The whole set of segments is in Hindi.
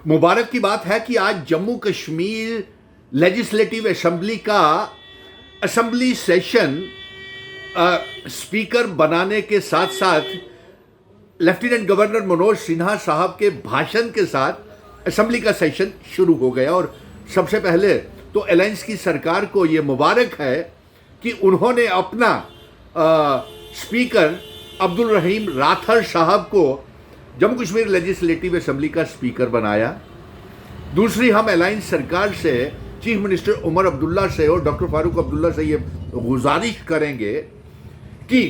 मुबारक की बात है कि आज जम्मू कश्मीर लेजिस्लेटिव असेंबली का असेंबली सेशन स्पीकर बनाने के साथ साथ लेफ्टिनेंट गवर्नर मनोज सिन्हा साहब के भाषण के साथ असेंबली का सेशन शुरू हो गया। और सबसे पहले तो अलायंस की सरकार को ये मुबारक है कि उन्होंने अपना स्पीकर अब्दुल रहीम राठौर साहब को जम्मू कश्मीर लेजिस्लेटिव असेंबली का स्पीकर बनाया। दूसरी, हम अलायंस सरकार से चीफ मिनिस्टर उमर अब्दुल्ला से और डॉक्टर फारूक अब्दुल्ला से ये गुजारिश करेंगे कि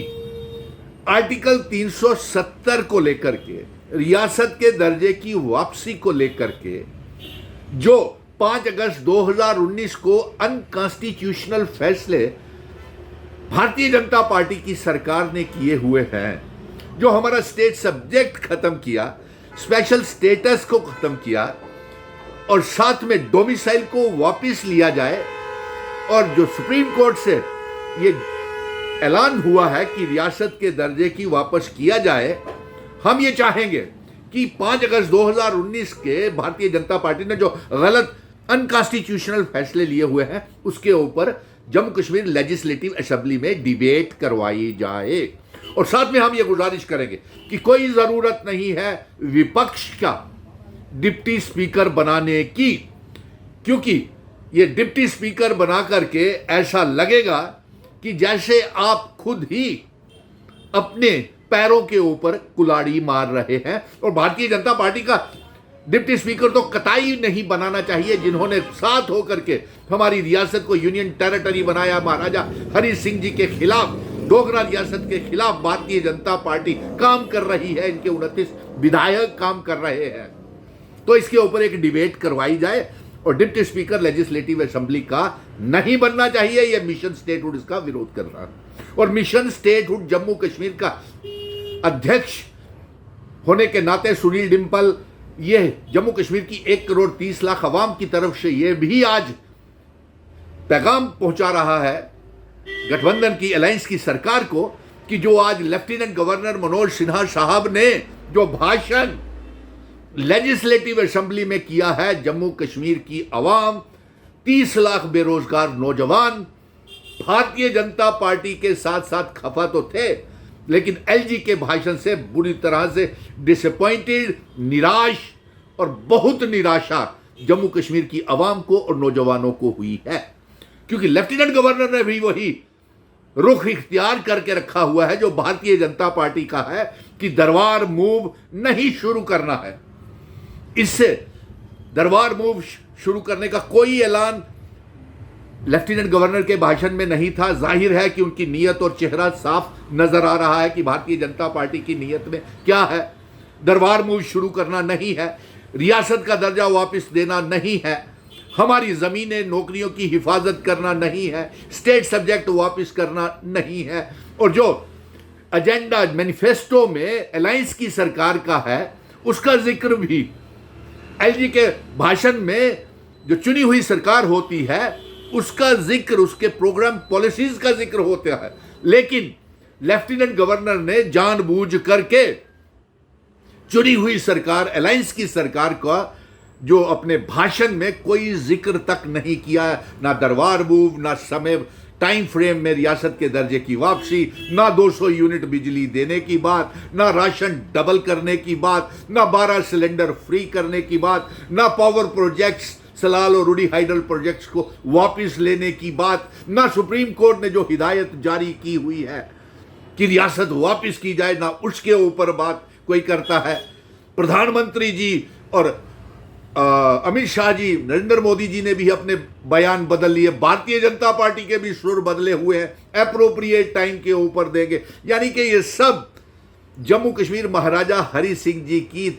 आर्टिकल 370 को लेकर के, रियासत के दर्जे की वापसी को लेकर के, जो 5 अगस्त 2019 को अनकॉन्स्टिट्यूशनल फैसले भारतीय जनता पार्टी की सरकार ने किए हुए हैं, जो हमारा स्टेट सब्जेक्ट खत्म किया, स्पेशल स्टेटस को खत्म किया और साथ में डोमिसाइल को वापस लिया जाए, और जो सुप्रीम कोर्ट से ये ऐलान हुआ है कि रियासत के दर्जे की वापस किया जाए। हम ये चाहेंगे कि 5 अगस्त 2019 के भारतीय जनता पार्टी ने जो गलत अनकॉन्स्टिट्यूशनल फैसले लिए हुए हैं उसके ऊपर जम्मू कश्मीर लेजिस्लेटिव असेंबली में डिबेट करवाई जाए। और साथ में हम ये गुजारिश करेंगे कि कोई जरूरत नहीं है विपक्ष का डिप्टी स्पीकर बनाने की, क्योंकि ये डिप्टी स्पीकर बना करके ऐसा लगेगा कि जैसे आप खुद ही अपने पैरों के ऊपर कुल्हाड़ी मार रहे हैं। और भारतीय जनता पार्टी का डिप्टी स्पीकर तो कतई नहीं बनाना चाहिए, जिन्होंने साथ होकर के हमारी रियासत को यूनियन टेरिटरी बनाया। महाराजा हरि सिंह जी के खिलाफ, डोगरा रियासत के खिलाफ भारतीय जनता पार्टी काम कर रही है, इनके 29 विधायक काम कर रहे हैं। तो इसके ऊपर एक डिबेट करवाई जाए और डिप्टी स्पीकर लेजिस्लेटिव असेंबली का नहीं बनना चाहिए। यह मिशन स्टेटहुड इसका विरोध कर रहा है। और मिशन स्टेटहुड जम्मू कश्मीर का अध्यक्ष होने के नाते सुनील डिम्पल ये जम्मू कश्मीर की 1 करोड़ 30 लाख अवाम की तरफ से ये भी आज पैगाम पहुंचा रहा है गठबंधन की, अलायंस की सरकार को, कि जो आज लेफ्टिनेंट गवर्नर मनोज सिन्हा साहब ने जो भाषण लेजिस्लेटिव असेंबली में किया है, जम्मू कश्मीर की अवाम, 30 लाख बेरोजगार नौजवान भारतीय जनता पार्टी के साथ साथ खफा तो थे, लेकिन एलजी के भाषण से बुरी तरह से डिसअपॉइंटेड, निराश और बहुत निराशा जम्मू कश्मीर की अवाम को और नौजवानों को हुई है। क्योंकि लेफ्टिनेंट गवर्नर ने भी वही रुख इख्तियार करके रखा हुआ है जो भारतीय जनता पार्टी का है कि दरबार मूव नहीं शुरू करना है। इससे दरबार मूव शुरू करने का कोई ऐलान लेफ्टिनेंट गवर्नर के भाषण में नहीं था। जाहिर है कि उनकी नीयत और चेहरा साफ नजर आ रहा है कि भारतीय जनता पार्टी की नीयत में क्या है। दरबार मूव शुरू करना नहीं है, रियासत का दर्जा वापस देना नहीं है, हमारी जमीनें, नौकरियों की हिफाजत करना नहीं है, स्टेट सब्जेक्ट वापस करना नहीं है। और जो एजेंडा मैनिफेस्टो में अलायंस की सरकार का है उसका जिक्र भी एलजी के भाषण में, जो चुनी हुई सरकार होती है उसका जिक्र, उसके प्रोग्राम पॉलिसीज का जिक्र होता है। लेकिन लेफ्टिनेंट गवर्नर ने जानबूझ करके चुनी हुई सरकार, अलायंस की सरकार का जो अपने भाषण में कोई जिक्र तक नहीं किया, ना दरबार मूव, ना समय टाइम फ्रेम में रियासत के दर्जे की वापसी, ना 200 यूनिट बिजली देने की बात, ना राशन डबल करने की बात, ना 12 सिलेंडर फ्री करने की बात, ना पावर प्रोजेक्ट्स, सलाल और रूडी हाइडल प्रोजेक्ट्स को वापस लेने की बात, ना सुप्रीम कोर्ट ने जो हिदायत जारी की हुई है कि रियासत वापस की जाए, ना उसके ऊपर बात कोई करता है। प्रधानमंत्री जी और अमित शाह जी, नरेंद्र मोदी जी ने भी अपने बयान बदल लिए, भारतीय जनता पार्टी के भी सुर बदले हुए हैं, एप्रोप्रिएट टाइम के ऊपर देंगे। यानी कि ये सब जम्मू कश्मीर महाराजा हरि सिंह जी की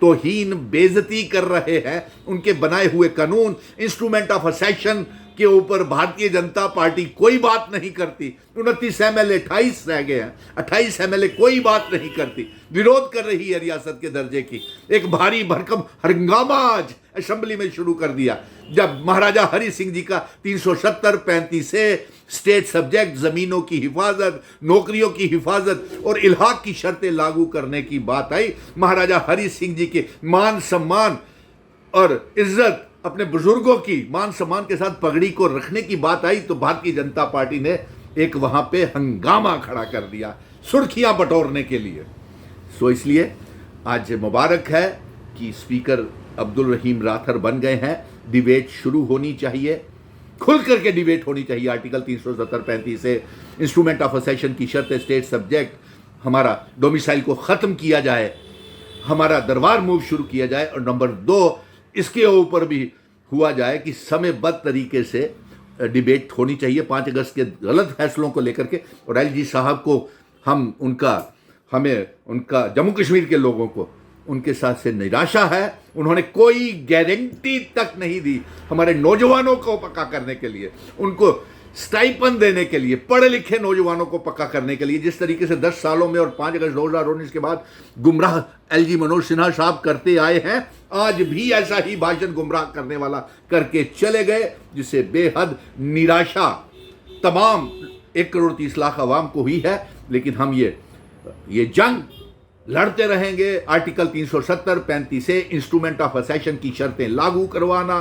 तौहीन, बेइज्जती कर रहे हैं। उनके बनाए हुए कानून, इंस्ट्रूमेंट ऑफ असेशन के ऊपर भारतीय जनता पार्टी कोई बात नहीं करती। 29 एमएलए 28 रह गए हैं, 28 एमएलए कोई बात नहीं करती, विरोध कर रही है रियासत के दर्जे की। एक भारी भरकम हंगामा आज असेंबली में शुरू कर दिया जब महाराजा हरि सिंह जी का 370-35 से स्टेट सब्जेक्ट, जमीनों की हिफाजत, नौकरियों की हिफाजत और इल्हाक की शर्तें लागू करने की बात आई। महाराजा हरि सिंह जी के मान सम्मान और इज्जत, अपने बुजुर्गों की मान सम्मान के साथ पगड़ी को रखने की बात आई तो भारतीय जनता पार्टी ने एक वहां पे हंगामा खड़ा कर दिया सुर्खियां बटोरने के लिए। सो इसलिए आज मुबारक है कि स्पीकर अब्दुल रहीम राथर बन गए हैं। डिबेट शुरू होनी चाहिए, खुल करके डिबेट होनी चाहिए। आर्टिकल 370-35 से इंस्ट्रूमेंट ऑफ असेशन की शर्त, स्टेट सब्जेक्ट, हमारा डोमिसाइल को ख़त्म किया जाए, हमारा दरबार मूव शुरू किया जाए, और नंबर 2 इसके ऊपर भी हुआ जाए कि समयबद्ध तरीके से डिबेट होनी चाहिए 5 अगस्त के गलत फैसलों को लेकर के। और एलजी साहब को हमें उनका जम्मू कश्मीर के लोगों को उनके साथ से निराशा है। उन्होंने कोई गारंटी तक नहीं दी हमारे नौजवानों को पक्का करने के लिए, उनको स्टाइपन देने के लिए, पढ़े लिखे नौजवानों को पक्का करने के लिए। जिस तरीके से 10 सालों में और 5 अगस्त 2019 के बाद गुमराह एलजी मनोज सिन्हा साहब करते आए हैं, आज भी ऐसा ही भाषण गुमराह करने वाला करके चले गए, जिससे बेहद निराशा तमाम 1,30,00,000 आवाम को हुई है। लेकिन हम ये जंग लड़ते रहेंगे। आर्टिकल 370-35 से इंस्ट्रूमेंट ऑफ असेशन की शर्तें लागू करवाना,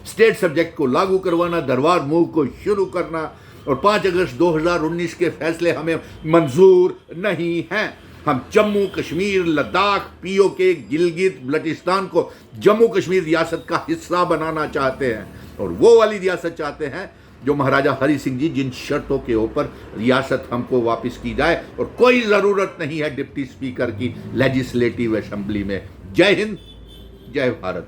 स्टेट सब्जेक्ट को लागू करवाना, दरबार मूव को शुरू करना, और 5 अगस्त 2019 के फैसले हमें मंजूर नहीं हैं। हम जम्मू कश्मीर, लद्दाख, पीओके, गिलगित बल्टिस्तान को जम्मू कश्मीर रियासत का हिस्सा बनाना चाहते हैं, और वो वाली रियासत चाहते हैं जो महाराजा हरि सिंह जी जिन शर्तों के ऊपर रियासत हमको वापस की जाए। और कोई ज़रूरत नहीं है डिप्टी स्पीकर की लेजिस्लेटिव असेंबली में। जय हिंद, जय भारत।